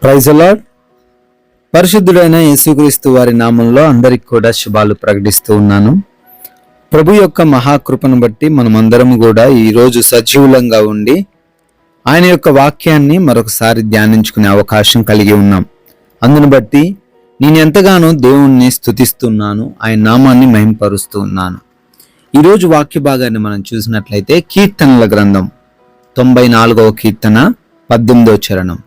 Praise the lord. పరిశుద్ధుడైన యేసుక్రీస్తు వారి నామంలో అందరికి కూడా శుభాలు ప్రకటిస్తూ ఉన్నాను. ప్రభు యొక్క మహాకృపను బట్టి మనమందరం కూడా ఈరోజు సజీవులంగా ఉండి ఆయన యొక్క వాక్యాన్ని మరొకసారి ధ్యానించుకునే అవకాశం కలిగి ఉన్నాం. అందును బట్టి నేను ఎంతగానో దేవుణ్ణి స్తుతిస్తున్నాను, ఆయన నామాన్ని మహిమపరుస్తూ ఉన్నాను. ఈరోజు వాక్య భాగాన్ని మనం చూసినట్లయితే కీర్తనల గ్రంథం 94వ కీర్తన 18వ చరణం.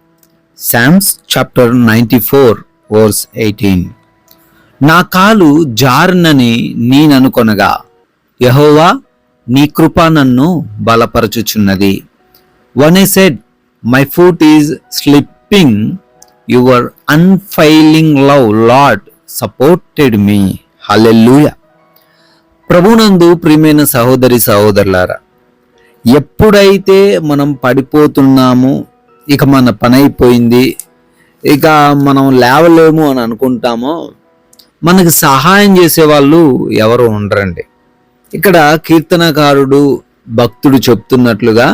Psalms chapter 94 verse 18. నా కాలు జారునని నేననుకొనగా యెహోవా నీ కృప నన్ను బలపరచుచున్నది. When I said my foot is slipping, your unfailing love, Lord, supported me. Hallelujah. ప్రభునందు ప్రియమైన సహోదరి సహోదరులారా, ఎప్పుడైతే మనం పడిపోతున్నామో, ఇక మన పని అయిపోయింది, ఇక మనం లేవలేము అని అనుకుంటామో, మనకి సహాయం చేసేవాళ్ళు ఎవరు ఉండరండి. ఇక్కడ కీర్తనకారుడు భక్తుడు చెప్తున్నట్లుగా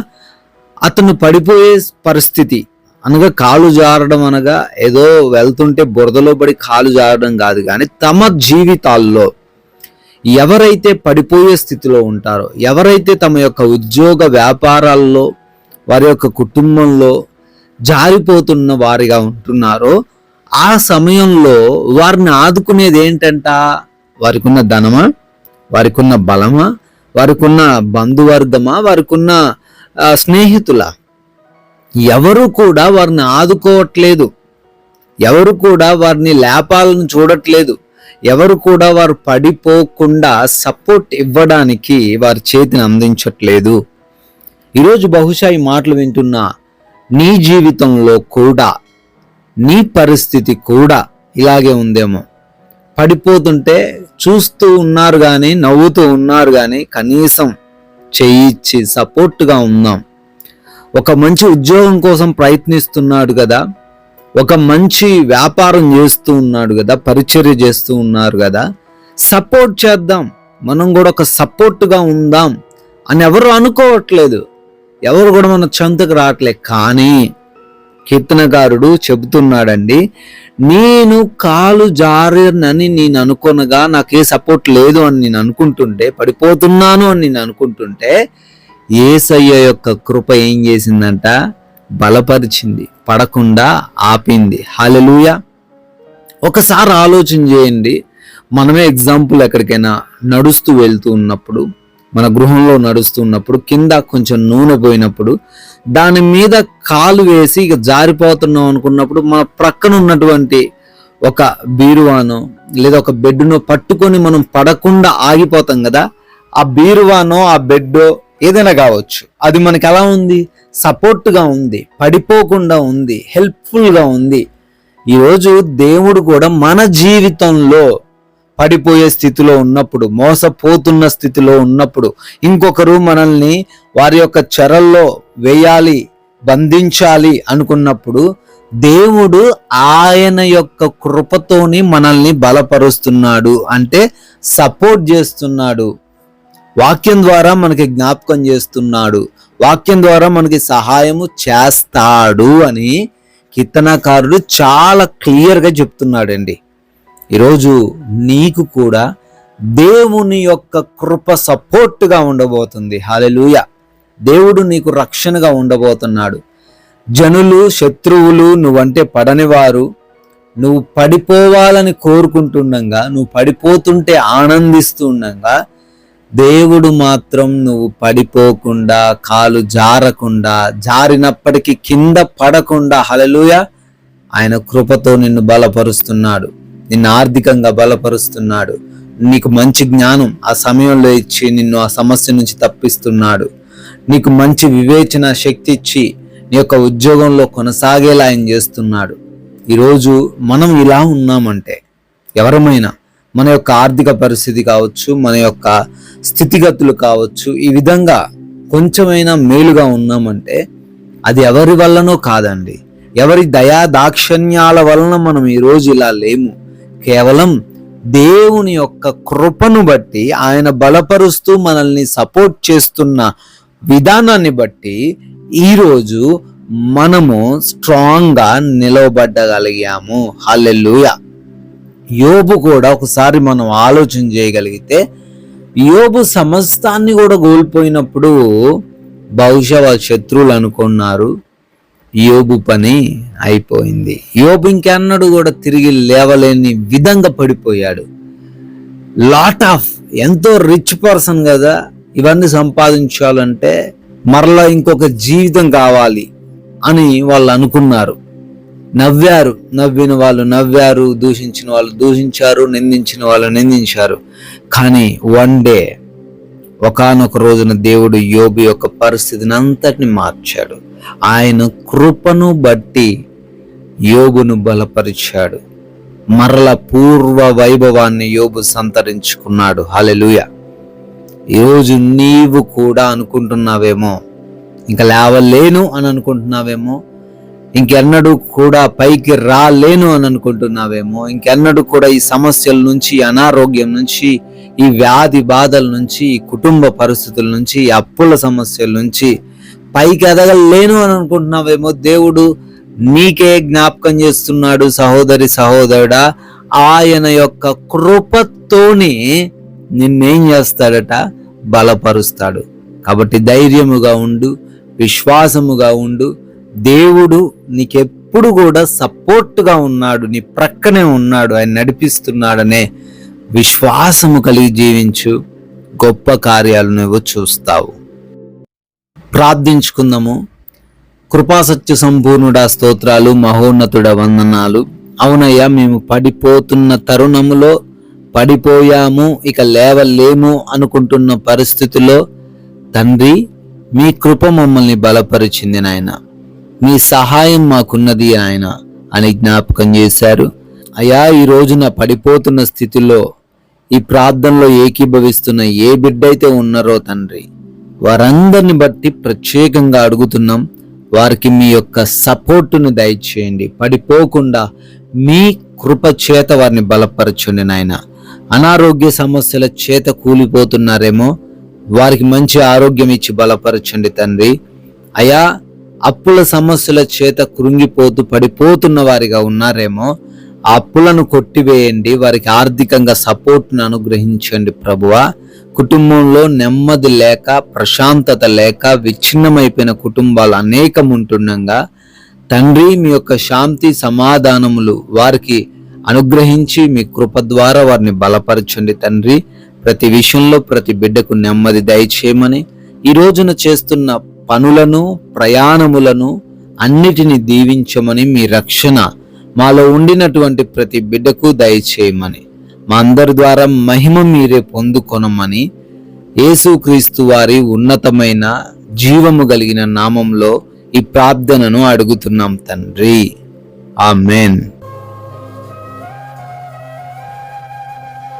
అతను పడిపోయే పరిస్థితి అనగా కాలు జారడం అనగా ఏదో వెళ్తుంటే బురదలో పడి కాలు జారడం కాదు, కానీ తమ జీవితాల్లో ఎవరైతే పడిపోయే స్థితిలో ఉంటారో, ఎవరైతే తమ యొక్క ఉద్యోగ వ్యాపారాల్లో వారి యొక్క కుటుంబంలో జారిపోతున్న వారిగా ఉంటున్నారో, ఆ సమయంలో వారిని ఆదుకునేది ఏంటంట? వారికి ఉన్న ధనమా, వారికి ఉన్న బలమా, వారికి ఉన్న బంధువర్గమా, వారికి ఉన్న స్నేహితుల? ఎవరు కూడా వారిని ఆదుకోవట్లేదు, ఎవరు కూడా వారిని లేపాలను చూడట్లేదు, ఎవరు కూడా వారు పడిపోకుండా సపోర్ట్ ఇవ్వడానికి వారి చేతిని అందించట్లేదు. ఈరోజు బహుశా ఈ మాటలు వింటున్న నీ జీవితంలో కూడా నీ పరిస్థితి కూడా ఇలాగే ఉందేమో. పడిపోతుంటే చూస్తూ ఉన్నారు కానీ, నవ్వుతూ ఉన్నారు కానీ, కనీసం చేయిచ్చి సపోర్ట్గా ఉందాం. ఒక మంచి ఉద్యోగం కోసం ప్రయత్నిస్తున్నాడు కదా, ఒక మంచి వ్యాపారం చేస్తూ ఉన్నాడు కదా, పరిచర్య చేస్తూ ఉన్నారు కదా, సపోర్ట్ చేద్దాం, మనం కూడా ఒక సపోర్ట్గా ఉందాం అని ఎవరు అనుకోవట్లేదు, ఎవరు కూడా మన చెంతకు రావట్లేదు. కానీ కీర్తనకారుడు చెబుతున్నాడండి, నేను కాలు జారినని నేను అనుకొనగా నాకే సపోర్ట్ లేదు అని నేను అనుకుంటుంటే, పడిపోతున్నాను అని నేను అనుకుంటుంటే, యేసయ్య యొక్క కృప ఏం చేసిందంట? బలపరిచింది, పడకుండా ఆపింది. హల్లెలూయా. ఒకసారి ఆలోచన చేయండి. మనమే ఎగ్జాంపుల్, ఎక్కడికైనా నడుస్తూ వెళ్తూ ఉన్నప్పుడు, మన గృహంలో నడుస్తూ ఉన్నప్పుడు కింద కొంచెం నూనె పోయినప్పుడు దాని మీద కాలు వేసి ఇక జారిపోతున్నాం అనుకున్నప్పుడు మన ప్రక్కన ఉన్నటువంటి ఒక బీరువానో లేదా ఒక బెడ్నో పట్టుకొని మనం పడకుండా ఆగిపోతాం కదా. ఆ బీరువానో ఆ బెడ్డో ఏదైనా కావచ్చు, అది మనకి ఎలా ఉంది? సపోర్ట్గా ఉంది, పడిపోకుండా ఉంది, హెల్ప్ఫుల్గా ఉంది. ఈరోజు దేవుడు కూడా మన జీవితంలో పడిపోయే స్థితిలో ఉన్నప్పుడు, మోసపోతున్న స్థితిలో ఉన్నప్పుడు, ఇంకొకరు మనల్ని వారి యొక్క చెరల్లో వేయాలి, బంధించాలి అనుకున్నప్పుడు, దేవుడు ఆయన యొక్క కృపతోని మనల్ని బలపరుస్తున్నాడు, అంటే సపోర్ట్ చేస్తున్నాడు. వాక్యం ద్వారా మనకి జ్ఞాపకం చేస్తున్నాడు, వాక్యం ద్వారా మనకి సహాయము చేస్తాడు అని కీర్తనకారుడు చాలా క్లియర్గా చెప్తున్నాడండి. ఈరోజు నీకు కూడా దేవుని యొక్క కృప సపోర్ట్గా ఉండబోతుంది. హల్లెలూయా. దేవుడు నీకు రక్షణగా ఉండబోతున్నాడు. జనులు, శత్రువులు నువ్వంటే పడని వారు నువ్వు పడిపోవాలని కోరుకుంటుండగా, నువ్వు పడిపోతుంటే ఆనందిస్తూ ఉండగా, దేవుడు మాత్రం నువ్వు పడిపోకుండా, కాలు జారకుండా, జారినప్పటికీ కింద పడకుండా, హల్లెలూయా, ఆయన కృపతో నిన్ను బలపరుస్తున్నాడు, నిన్ను ఆర్థికంగా బలపరుస్తున్నాడు, నీకు మంచి జ్ఞానం ఆ సమయంలో ఇచ్చి నిన్ను ఆ సమస్య నుంచి తప్పిస్తున్నాడు, నీకు మంచి వివేచన శక్తి ఇచ్చి నీ యొక్క ఉద్యోగంలో కొనసాగేలా ఆయన చేస్తున్నాడు. ఈరోజు మనం ఇలా ఉన్నామంటే, ఎవరమైనా మన యొక్క ఆర్థిక పరిస్థితి కావచ్చు, మన యొక్క స్థితిగతులు కావచ్చు, ఈ విధంగా కొంచెమైనా మేలుగా ఉన్నామంటే అది ఎవరి వల్లనో కాదండి, ఎవరి దయా దాక్షణ్యాల వలన మనం ఈరోజు ఇలా లేము. కేవలం దేవుని యొక్క కృపను బట్టి, ఆయన బలపరుస్తూ మనల్ని సపోర్ట్ చేస్తున్న విధానాన్ని బట్టి ఈరోజు మనము స్ట్రాంగ్గా నిలవబడగలిగాము. హల్లెలూయా. యోబు కూడా ఒకసారి మనం ఆలోచన చేయగలిగితే, యోబు సమస్తాన్ని కూడా కోల్పోయినప్పుడు బహుశా వాళ్ళ శత్రువులు అనుకున్నారు యోబు పని అయిపోయింది. యోబు ఇంకెన్నడూ కూడా తిరిగి లేవలేని విధంగా పడిపోయాడు. ఎంతో రిచ్ పర్సన్ కదా, ఇవన్నీ సంపాదించాలంటే మరలా ఇంకొక జీవితం కావాలి అని వాళ్ళు అనుకున్నారు. నవ్విన వాళ్ళు నవ్వారు, దూషించిన వాళ్ళు దూషించారు, నిందించిన వాళ్ళు నిందించారు. కానీ వన్ డే, ఒకానొక రోజున దేవుడు యోబు యొక్క పరిస్థితిని అంతటిని మార్చాడు. ఆయన కృపను బట్టి యోబును బలపరిచాడు. మరల పూర్వ వైభవాన్ని యోబు సంతరించుకున్నాడు. హల్లెలూయా. ఈరోజు నీవు కూడా అనుకుంటున్నావేమో, ఇంకా లేవలేను అని అనుకుంటున్నావేమో, ఇంకెన్నడూ కూడా పైకి రాలేను అని అనుకుంటున్నావేమో, ఇంకెన్నడూ కూడా ఈ సమస్యల నుంచి, అనారోగ్యం నుంచి, ఈ వ్యాధి బాధల నుంచి, ఈ కుటుంబ పరిస్థితుల నుంచి, ఈ అప్పుల సమస్యల నుంచి పైకి ఎదగలేను అని అనుకుంటున్నావేమో. దేవుడు నీకే జ్ఞాపకం చేస్తున్నాడు, సహోదరి సహోదరుడా, ఆయన యొక్క కృపతోని నిన్నేం చేస్తాడట? బలపరుస్తాడు. కాబట్టి ధైర్యముగా ఉండు, విశ్వాసముగా ఉండు. దేవుడు నీకెప్పుడు కూడా సపోర్ట్గా ఉన్నాడు, నీ ప్రక్కనే ఉన్నాడు, ఆయన నడిపిస్తున్నాడనే విశ్వాసము కలిగి జీవించు. గొప్ప కార్యాలు నువ్వు చూస్తావు. ప్రార్థించుకుందాము. కృపాసత్య సంపూర్ణుడా స్తోత్రాలు, మహోన్నతుడ వందనాలు. అవునయ్యా, మేము పడిపోతున్న తరుణములో పడిపోయాము, ఇక లేవలేము అనుకుంటున్న పరిస్థితిలో తండ్రి మీ కృప మమ్మల్ని బలపరిచింది నాయన, మీ సహాయం మాకున్నది ఆయన అని జ్ఞాపకం చేశారు. అయ్యా, ఈ రోజున పడిపోతున్న స్థితిలో ఈ ప్రార్థనలో ఏకీభవిస్తున్న ఏ బిడ్డైతే ఉన్నారో తండ్రి, వారందరిని బట్టి ప్రత్యేకంగా అడుగుతున్నాం, వారికి మీ యొక్క సపోర్టును దయచేయండి. పడిపోకుండా మీ కృప చేత వారిని బలపరచండి నాయన. అనారోగ్య సమస్యల చేత కూలిపోతున్నారేమో, వారికి మంచి ఆరోగ్యం ఇచ్చి బలపరచండి తండ్రి. అయా, అప్పుల సమస్యల చేత కృంగిపోతూ పడిపోతున్న వారిగా ఉన్నారేమో, ఆ అప్పులను కొట్టివేయండి, వారికి ఆర్థికంగా సపోర్ట్ను అనుగ్రహించండి ప్రభువా. కుటుంబంలో నెమ్మది లేక, ప్రశాంతత లేక విచ్ఛిన్నమైపోయిన కుటుంబాలు అనేకం ఉంటుండగా తండ్రి, మీ యొక్క శాంతి సమాధానములు వారికి అనుగ్రహించి మీ కృప ద్వారా వారిని బలపరచండి తండ్రి. ప్రతి విషయంలో ప్రతి బిడ్డకు నెమ్మది దయచేయమని, ఈ రోజున చేస్తున్న పనులను, ప్రయాణములను అన్నిటిని దీవించమని, మీ రక్షణ మాలో ఉండినటువంటి ప్రతి బిడ్డకు దయచేయమని, మా అందరి ద్వారా మహిమ మీరే పొందుకొనమని యేసుక్రీస్తు వారి ఉన్నతమైన జీవము కలిగిన నామంలో ఈ ప్రార్థనను అడుగుతున్నాం తండ్రి. ఆమేన్.